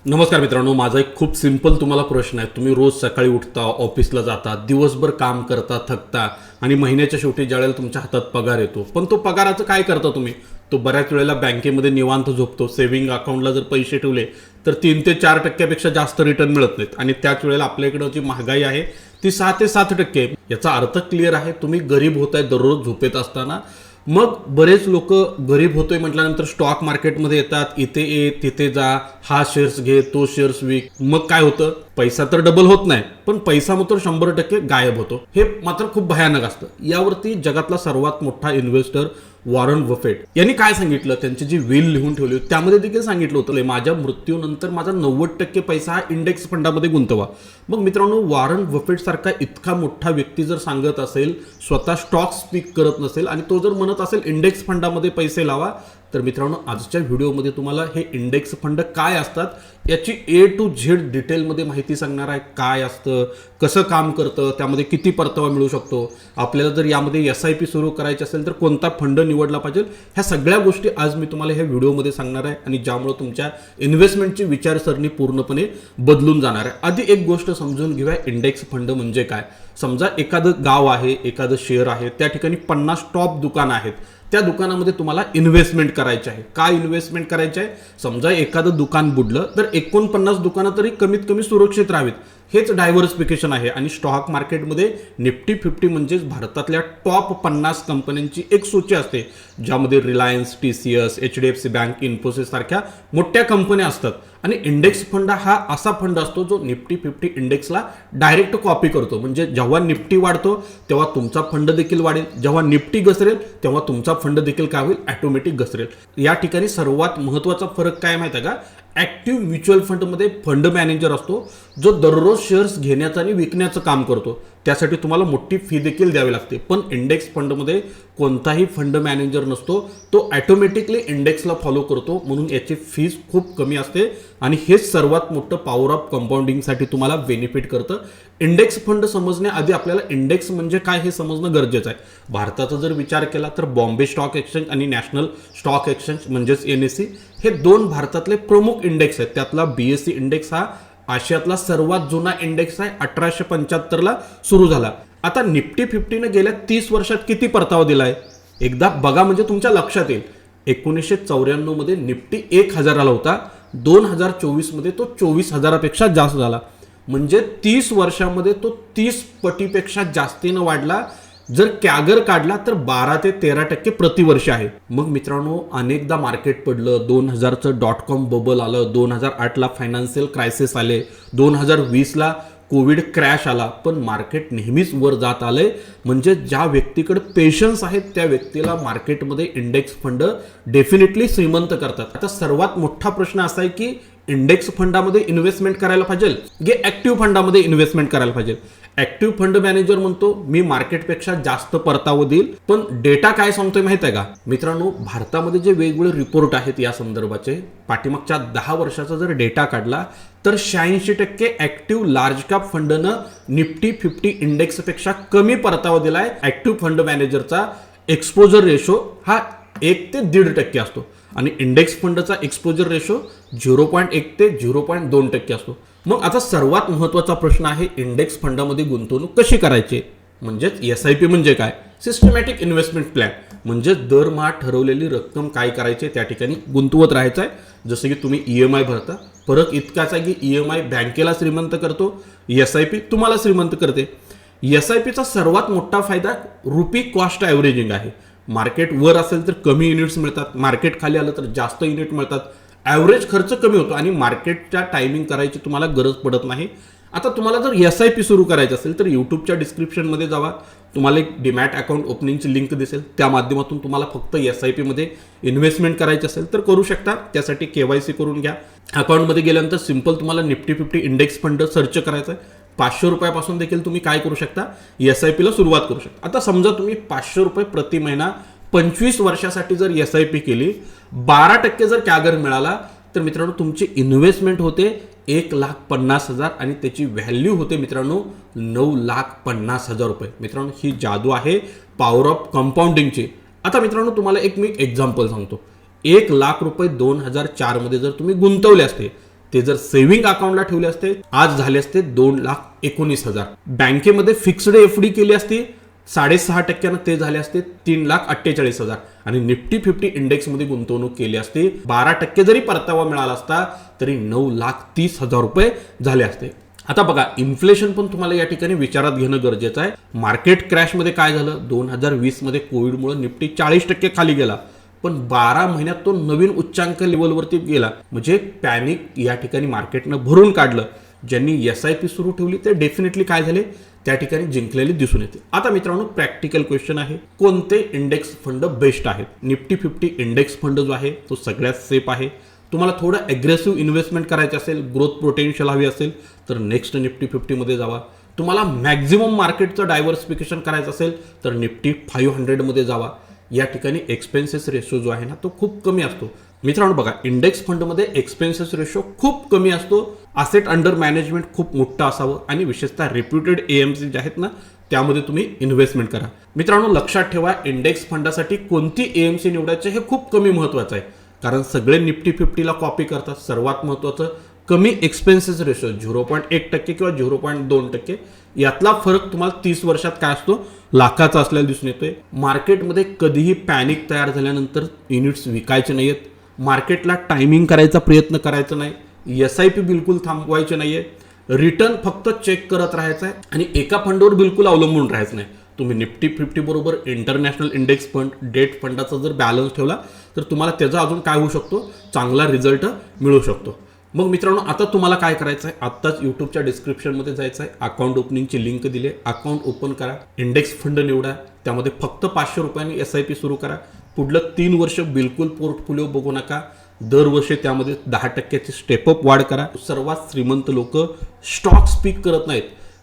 नमस्कार मित्रांनो, माझा एक खूप सिंपल तुम्हाला प्रश्न आहे. तुम्ही रोज सकाळी उठता, ऑफिसला जाता, दिवसभर काम करता, थकता आणि महिन्याच्या शेवटी ज्यावेळेला तुमच्या हातात पगार येतो, पण तो पगाराचं काय करता तुम्ही? तो बऱ्याच वेळेला बँकेमध्ये निवांत झोपतो. सेव्हिंग अकाउंटला जर पैसे ठेवले तर 3 ते 4% जास्त रिटर्न मिळत नाहीत आणि त्याच वेळेला आपल्याकडे जी महागाई आहे ती 6 ते 7% आहे. याचा अर्थ क्लिअर आहे, तुम्ही गरीब होताय दररोज झोपेत असताना. मग बरेच लोक गरीब होतोय म्हटल्यानंतर स्टॉक मार्केटमध्ये येतात, इथे ये तिथे जा, हा शेअर्स घे तो शेअर्स विक. मग काय होतं? पैसा तर डबल होत नाही, पण पैसा मात्र 100% गायब होतो. हे मात्र खूप भयानक असतं. यावरती जगातला सर्वात मोठा इन्व्हेस्टर वॉरन बफेट यांनी काय सांगितलं, त्यांची जी विल लिहून ठेवली होती त्यामध्ये देखील सांगितलं होतं, माझ्या मृत्यूनंतर माझा 90% पैसा हा इंडेक्स फंडामध्ये गुंतवा. मग मित्रांनो, वॉरन बफेट सारखा इतका मोठा व्यक्ती जर सांगत असेल, स्वतः स्टॉक स्पीक करत नसेल आणि तो जर म्हणत असेल इंडेक्स फंडामध्ये पैसे लावा, तर मित्रांनो आजच्या व्हिडिओमध्ये तुम्हाला हे इंडेक्स फंड काय असतात याची A to Z डिटेलमध्ये माहिती सांगणार आहे. काय असतं, कसं काम करतं, त्यामध्ये किती परतावा मिळू शकतो, आपल्याला जर यामध्ये SIP सुरू करायची असेल तर कोणता फंड निवडला पाहिजे, ह्या सगळ्या गोष्टी आज मी तुम्हाला ह्या व्हिडिओमध्ये सांगणार आहे आणि ज्यामुळे तुमच्या इन्व्हेस्टमेंटची विचारसरणी पूर्णपणे बदलून जाणार आहे. आधी एक गोष्ट समजून घेऊया, इंडेक्स फंड म्हणजे काय. समजा एखादं गाव आहे, एखादं शहर आहे, त्या ठिकाणी 50 टॉप दुकानं आहेत. त्या दुकानामध्ये तुम्हाला इन्व्हेस्टमेंट करायची आहे. काय इन्व्हेस्टमेंट करायची आहे? समजा एखादं दुकान बुडलं तर 49 दुकानं तरी कमीत कमी सुरक्षित राहावीत. हेच डायव्हर्सिफिकेशन आहे. आणि स्टॉक मार्केटमध्ये निफ्टी 50 म्हणजेच भारतातल्या टॉप 50 कंपन्यांची एक सूची असते, ज्यामध्ये Reliance, TCS, HDFC bank, Infosys सारख्या मोठ्या कंपन्या असतात. आणि इंडेक्स फंड हा असा फंड असतो जो निफ्टी 50 इंडेक्सला डायरेक्ट कॉपी करतो. म्हणजे जेव्हा निफ्टी वाढतो तेव्हा तुमचा फंड देखील वाढेल, जेव्हा निफ्टी घसरेल तेव्हा तुमचा फंड देखील काय होईल? ऑटोमॅटिक घसरेल. या ठिकाणी सर्वात महत्त्वाचा फरक काय माहिती आहे का? ॲक्टिव्ह म्युच्युअल फंडमध्ये फंड मॅनेजर असतो जो दररोज शेअर्स घेण्याचं आणि विकण्याचं काम करतो. त्यासाठी तुम्हाला मोठी फी देखील द्यावी लागते. पण इंडेक्स फंडमध्ये कोणताही फंड मॅनेजर नसतो, तो ऑटोमॅटिकली इंडेक्सला फॉलो करतो, म्हणून याची फीस खूप कमी असते आणि हेच सर्वात मोठं पॉवर ऑफ कंपाऊंडिंगसाठी तुम्हाला बेनिफिट करतं. इंडेक्स फंड समजण्याआधी आपल्याला इंडेक्स म्हणजे काय हे समजणं गरजेचं आहे. भारताचा जर विचार केला तर बॉम्बे स्टॉक एक्सचेंज आणि नॅशनल स्टॉक एक्सचेंज म्हणजेच NSE हे दोन भारतातले प्रमुख इंडेक्स आहेत. त्यातला BSE इंडेक्स हा आशियातला सर्वात जुना इंडेक्स आहे. 1875 सुरू झाला. आता निफ्टी 50 गेल्या 30 वर्षात किती परतावा दिलाय एकदा बघा, म्हणजे तुमच्या लक्षात येईल. 1994 मध्ये निफ्टी 1000 होता, 2024 मध्ये तो 24,000पेक्षा जास्त झाला. म्हणजे 30 वर्षामध्ये तो 30 पटीपेक्षा जास्तीनं वाढला. जर कॅगर काढला तर 12 ते 13% प्रतिवर्ष आहे. मग मित्रांनो, अनेकदा मार्केट पडलं. 2000चं .com बबल आलं, 2008ला फायनान्शियल क्रायसिस आले, 2020ला कोविड क्रॅश आला, पण मार्केट नेहमीच वर जात आलंय. म्हणजे ज्या व्यक्तीकडे पेशन्स आहेत त्या व्यक्तीला मार्केटमध्ये इंडेक्स फंड डेफिनेटली श्रीमंत करतात. आता सर्वात मोठा प्रश्न असा आहे की इंडेक्स फंडामध्ये इन्व्हेस्टमेंट करायला पाहिजे की ऍक्टिव्ह फंडामध्ये इन्व्हेस्टमेंट करायला पाहिजे. ऍक्टिव्ह फंड मॅनेजर म्हणतो मी मार्केटपेक्षा जास्त परतावा देईल, पण डेटा काय सांगतोय माहित आहे का मित्रांनो? भारतामध्ये जे वेगवेगळे रिपोर्ट आहेत या संदर्भाचे, पाठीमागच्या 10 वर्षाचा जर डेटा काढला तर 86% ऍक्टिव्ह लार्ज कॅप फंडनं निफ्टी 50 इंडेक्सपेक्षा कमी परतावा दिलाय. ऍक्टिव्ह फंड मॅनेजरचा एक्सपोजर रेशो हा 1 ते 1.5% असतो आणि इंडेक्स फंडचा एक्सपोजर रेशो 0.1 ते 0.2% असतो. मग आता सर्वात महत्त्वाचा प्रश्न आहे, इंडेक्स फंडामध्ये गुंतवणूक कशी करायची? म्हणजेच SIP म्हणजे काय? Systematic investment plan. म्हणजे दरमहा ठरवलेली रक्कम काय करायची त्या ठिकाणी गुंतवत राहायचं आहे. जसं की तुम्ही EMI भरता. फरक इतकाच आहे की EMI बँकेला श्रीमंत करतो, SIP तुम्हाला श्रीमंत करते. SIPचा सर्वात मोठा फायदा रुपी कॉस्ट ॲव्हरेजिंग आहे. मार्केट वर असेल तर कमी युनिट्स मिळतात, मार्केट खाली आलं तर जास्त युनिट मिळतात, ॲव्हरेज खर्च कमी होतो आणि मार्केटच्या टायमिंग करायची तुम्हाला गरज पडत नाही. आता तुम्हाला जर SIP सुरू करायचं असेल तर यूट्यूबच्या डिस्क्रिप्शनमध्ये जावा, तुम्हाला एक डीमॅट अकाउंट ओपनिंगची लिंक दिसेल. त्या माध्यमातून तुम्हाला फक्त SIP मध्ये इन्व्हेस्टमेंट करायची असेल तर करू शकता. त्यासाठी KYC करून घ्या. अकाउंटमध्ये गेल्यानंतर सिंपल तुम्हाला निफ्टी 50 इंडेक्स फंड सर्च करायचं आहे. 500 रुपयापासून देखील तुम्ही काय करू शकता? SIPला सुरुवात करू शकता. आता समजा तुम्ही 500 रुपये प्रति महिना 25 वर्षासाठी जर SIP केली, 12% जर कॅगर मिळाला तर मित्रांनो तुमची इन्व्हेस्टमेंट होते 1,50,000 आणि त्याची व्हॅल्यू होते मित्रांनो 9,50,000 रुपये. मित्रांनो ही जादू आहे पॉवर ऑफ कंपाऊंडिंगची. आता मित्रांनो तुम्हाला एक मी एक्झाम्पल सांगतो. 1,00,000 रुपये 2004 मध्ये जर तुम्ही गुंतवले असते ते जर सेव्हिंग अकाउंटला ठेवले असते आज झाले असते 2,19,000. बँकेमध्ये फिक्स्ड FD केली असती 6.5% ते झाले असते 3,48,000. आणि निफ्टी 50 इंडेक्स मध्ये गुंतवणूक केली असती 12% जरी परतावा मिळाला असता तरी 9,30,000 रुपये झाले असते. आता बघा, इन्फ्लेशन पण तुम्हाला या ठिकाणी विचारात घेणं गरजेचं आहे. मार्केट क्रॅशमध्ये काय झालं, 2020 मध्ये कोविडमुळे निफ्टी 40% खाली गेला, पण 12 महिन्यात तो नवीन उच्चांक लेवलवरती गेला. म्हणजे पॅनिक या ठिकाणी मार्केटनं भरून काढलं. ज्यांनी SIP सुरू ठेवली ते डेफिनेटली काय झाले, त्या ठिकाणी जिंकलेले दिसून येते. आता मित्रांनो, प्रॅक्टिकल क्वेश्चन आहे, कोणते इंडेक्स फंड बेस्ट आहेत? निफ्टी 50 इंडेक्स फंड जो आहे तो सगळ्यात सेफ आहे. तुम्हाला थोडं ॲग्रेसिव्ह इन्व्हेस्टमेंट करायचं असेल, ग्रोथ पोटेन्शियल हवी असेल तर नेक्स्ट निफ्टी 50 मध्ये जावा. तुम्हाला मॅक्झिमम मार्केटचं डायव्हर्सिफिकेशन करायचं असेल तर निफ्टी 500 मध्ये जावा. या ठिकाणी एक्सपेन्सेस रेशो जो आहे ना तो खूप कमी असतो. मित्रांनो बघा, इंडेक्स फंडमध्ये एक्सपेन्सेस रेशो खूप कमी असतो. असेट अंडर मॅनेजमेंट खूप मोठं असावं आणि विशेषतः रेप्युटेड AMC जे आहेत ना त्यामध्ये तुम्ही इन्व्हेस्टमेंट करा. मित्रांनो लक्षात ठेवा, इंडेक्स फंडासाठी कोणती AMC निवडायचे हे खूप कमी महत्त्वाचं आहे, कारण सगळे निफ्टी 50ला कॉपी करतात. सर्वात महत्त्वाचं कमी एक्सपेन्सेस रेशो 0.1% किंवा 0.2%. यातला फरक तुम्हाला 30 वर्षात काय असतो, लाखाचा असलेला दिसून येतोय. मार्केटमध्ये कधीही पॅनिक तयार झाल्यानंतर युनिट्स विकायचे नाहीयेत. मार्केटला टायमिंग करायचा प्रयत्न करायचा नाही. SIP बिलकुल थांबवायचे नाहीये. रिटर्न फक्त चेक करत राहायचं आहे आणि एका फंडावर बिलकुल अवलंबून राहायचं नाही. तुम्ही निफ्टी 50 बरोबर इंटरनॅशनल इंडेक्स फंड, डेट फंडाचा जर बॅलन्स ठेवला तर तुम्हाला त्याचा अजून काय होऊ शकतो, चांगला रिझल्ट मिळू शकतो. मग मित्रांनो, आता तुम्हाला काय करायचं आहे, आत्ताच यूट्यूबच्या डिस्क्रिप्शनमध्ये जायचं आहे, अकाउंट ओपनिंगची लिंक दिली आहे, अकाउंट ओपन करा, इंडेक्स फंड निवडा, त्यामध्ये फक्त 500 रुपयांनी SIP सुरू करा. पुढलं 3 वर्ष बिलकुल पोर्टफोलिओ बघू नका. दरवर्षी त्यामध्ये 10% स्टेपअप वाढ करा. सर्वात श्रीमंत लोक स्टॉक स्पीक करत नाहीत,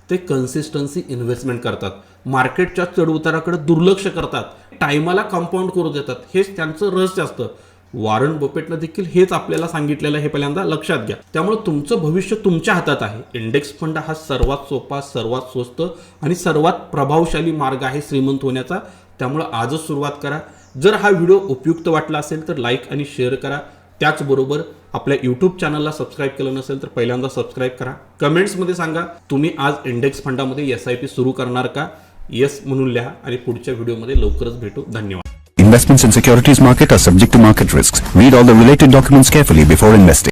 ते कन्सिस्टन्सी इन्व्हेस्टमेंट करतात. मार्केटच्या चढउताराकडे दुर्लक्ष करतात, टायमाला कंपाऊंड करू देतात. हेच त्यांचं रहस्य असतं. वॉरन बफेटनं देखील हेच आपल्याला सांगितलेलं हे पहिल्यांदा लक्षात घ्या. त्यामुळे तुमचं भविष्य तुमच्या हातात आहे. इंडेक्स फंड हा सर्वात सोपा, सर्वात स्वस्त आणि सर्वात प्रभावशाली मार्ग आहे श्रीमंत होण्याचा. त्यामुळे आजच सुरुवात करा. जर हा व्हिडिओ उपयुक्त वाटला असेल तर लाईक आणि शेअर करा. त्याचबरोबर आपल्या यूट्यूब चॅनलला सबस्क्राईब केलं नसेल तर पहिल्यांदा सबस्क्राईब करा. कमेंट्समध्ये सांगा तुम्ही आज इंडेक्स फंडामध्ये SIP सुरू करणार का? येस म्हणून लिहा आणि पुढच्या व्हिडिओमध्ये लवकरच भेटू. धन्यवाद. Investments in securities market are subject to market risks. Read all the related documents carefully before investing.